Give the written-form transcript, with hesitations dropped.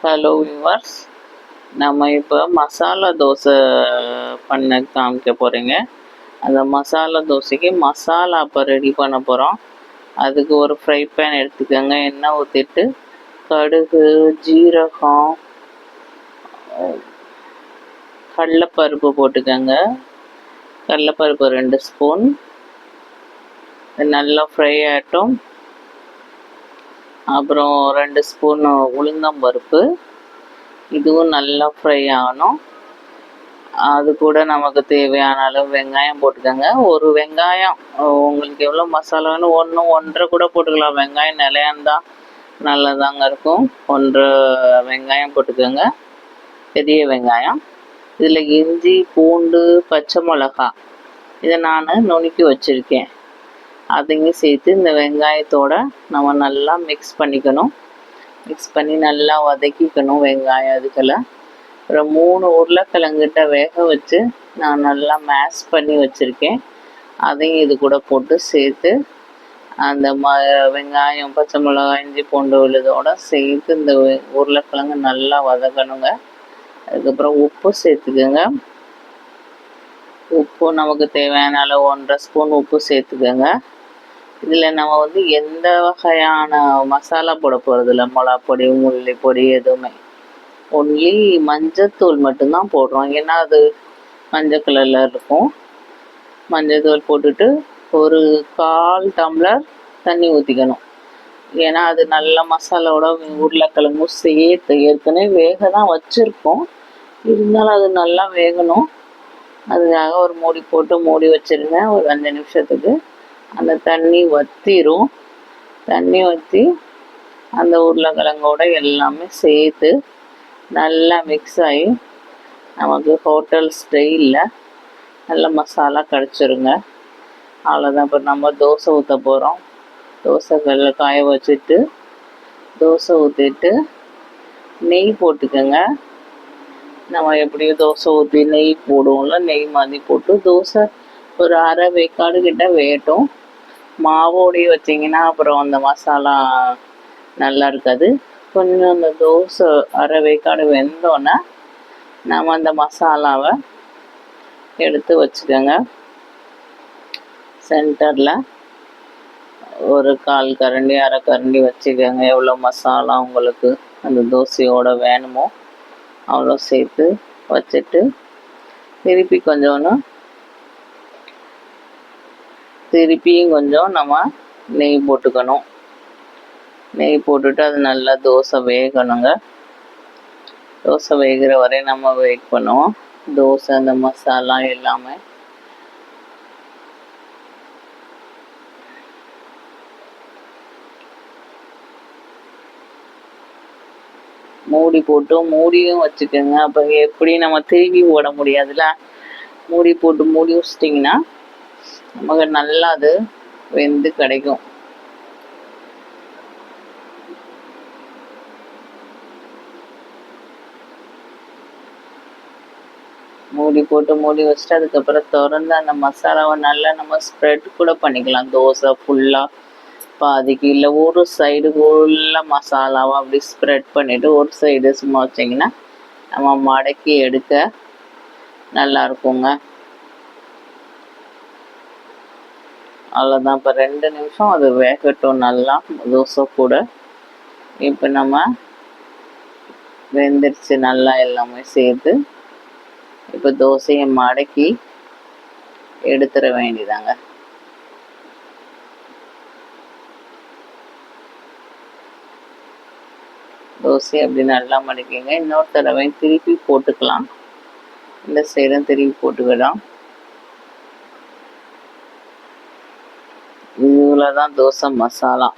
Hello viewers, நம்ம இப்போ மசாலா தோசை பண்ண காமிக்க போகிறேங்க. அந்த மசாலா தோசைக்கு மசாலா இப்போ ரெடி பண்ண போகிறோம். அதுக்கு ஒரு ஃப்ரை பேன் எடுத்துக்கோங்க. எண்ணெய் ஊற்றிட்டு கடுகு, ஜீரகம், கடலைப்பருப்பு போட்டுக்கோங்க. கடலைப்பருப்பு 2 ஸ்பூன் நல்லா ஃப்ரை ஆகட்டும். அப்புறம் 2 ஸ்பூன் உளுந்தம்பருப்பு, இதுவும் நல்லா ஃப்ரை ஆகணும். அது கூட நமக்கு தேவையான அளவு வெங்காயம் போட்டுக்கோங்க. ஒரு வெங்காயம், உங்களுக்கு எவ்வளோ மசாலா வேணும், 1 1.5 கூட போட்டுக்கலாம். வெங்காயம் நிலையா இருந்தால் நல்லதாங்க இருக்கும். 1 வெங்காயம் போட்டுக்கோங்க, பெரிய வெங்காயம். இதில் இஞ்சி, பூண்டு, பச்சை மிளகா இதை நான் நுணுக்கி வச்சுருக்கேன். அதையும் சேர்த்து இந்த வெங்காயத்தோட நம்ம நல்லா மிக்ஸ் பண்ணிக்கணும். மிக்ஸ் பண்ணி நல்லா வதக்கிக்கணும் வெங்காயம். அதுக்கெல்லாம் ஒரு 3 உருளைக்கிழங்கிட்ட வேக வச்சு நான் நல்லா மேஷ் பண்ணி வச்சுருக்கேன். அதையும் இது கூட போட்டு சேர்த்து அந்த வெங்காயம், பச்சை மிளகாய், இஞ்சி, பூண்டு விழுதோடு சேர்த்து இந்த உருளைக்கிழங்கு நல்லா வதக்கணுங்க. அதுக்கப்புறம் உப்பு சேர்த்துக்கோங்க. உப்பு நமக்கு தேவையான அளவு 1.5 ஸ்பூன் உப்பு சேர்த்துக்கோங்க. இதில் நம்ம எந்த வகையான மசாலா போட போகிறதில்ல, மிளகாப்பொடி, மல்லிப்பொடி எதுவுமே. ஒன்லி மஞ்சத்தூள் மட்டும்தான் போடுறோம். ஏன்னா அது மஞ்சள் கலரில் இருக்கும். மஞ்சத்தூள் போட்டுட்டு ஒரு 1/4 டம்ளர் தண்ணி ஊற்றிக்கணும். ஏன்னா அது நல்ல மசாலாவோட உருளைக்கிழங்கும் சேர்த்து ஏற்கனவே வேக தான் வச்சுருக்கோம். இருந்தாலும் அது நல்லா வேகணும். அதுக்காக ஒரு மூடி போட்டு மூடி வச்சுருங்க. ஒரு 5 நிமிஷத்துக்கு அந்த தண்ணி வற்றிரும். தண்ணி வற்றி அந்த உருளைக்கிழங்கோட எல்லாமே சேர்த்து நல்லா மிக்ஸ் ஆகி நமக்கு ஹோட்டல் ஸ்டைலில் நல்ல மசாலா கிடச்சிருங்க. அவ்வளோதான். இப்போ நம்ம தோசை ஊற்ற போகிறோம். தோசை கல்ல காய வச்சுட்டு தோசை ஊற்றிட்டு நெய் போட்டுக்கோங்க. நம்ம எப்படியும் தோசை ஊற்றி நெய் போடுவோம்ல, நெய் மாதிரி போட்டு தோசை ஒரு அரை வேக்காடு கிட்ட வேகட்டும். மாவோடையே வச்சிங்கன்னா அப்புறம் அந்த மசாலா நல்லா இருக்காது. கொஞ்சம் அந்த தோசை அரை வேக்காடு வெந்தோன்னே நம்ம அந்த மசாலாவை எடுத்து வச்சுக்கோங்க. சென்டரில் ஒரு 1/4 கரண்டி, அரை கரண்டி வச்சுக்கோங்க. எவ்வளோ மசாலா உங்களுக்கு அந்த தோசையோடு வேணுமோ அவ்வளோ சேர்த்து வச்சுட்டு திருப்பியும் கொஞ்சம் நம்ம நெய் போட்டுக்கணும். நெய் போட்டுட்டு அது நல்லா தோசை வேகணுங்க. தோசை வேகிற வரை நம்ம வெயிட் பண்ணுவோம். தோசை அந்த மசாலா எல்லாமே மூடி போட்டு மூடியும் வச்சுக்கோங்க. அப்போ எப்படி நம்ம திரும்பி போட முடியாதுல்ல, மூடி போட்டு மூடி வச்சிட்டிங்கன்னா நமக்கு நல்லா அது வெந்து கிடைக்கும். மூடி போட்டு மூடி வச்சுட்டு அதுக்கப்புறம் திறந்து அந்த மசாலாவை நல்லா நம்ம ஸ்ப்ரெட் கூட பண்ணிக்கலாம். தோசை ஃபுல்லாக பாதிக்கு இல்லை ஒரு சைடு ஃபுல்லாக மசாலாவை அப்படி ஸ்ப்ரெட் பண்ணிவிட்டு ஒரு சைடு சும்மா வச்சிங்கன்னா நம்ம மடக்கி எடுக்க நல்லா இருக்குங்க. அவ்வளோதான். இப்போ 2 நிமிஷம் அது வேகட்டும் நல்லா தோசை கூட. இப்போ நம்ம வெந்துருச்சு நல்லா எல்லாமே சேர்த்து. இப்போ தோசையை மடக்கி எடுத்துட வேண்டியதாங்க. தோசை அப்படி நல்லா மடக்கிங்க. இன்னொரு தடவை திருப்பி போட்டுக்கலாம். இந்த சைடும் திருப்பி போட்டுக்கலாம். இவ்வளோ தான் தோசை மசாலா.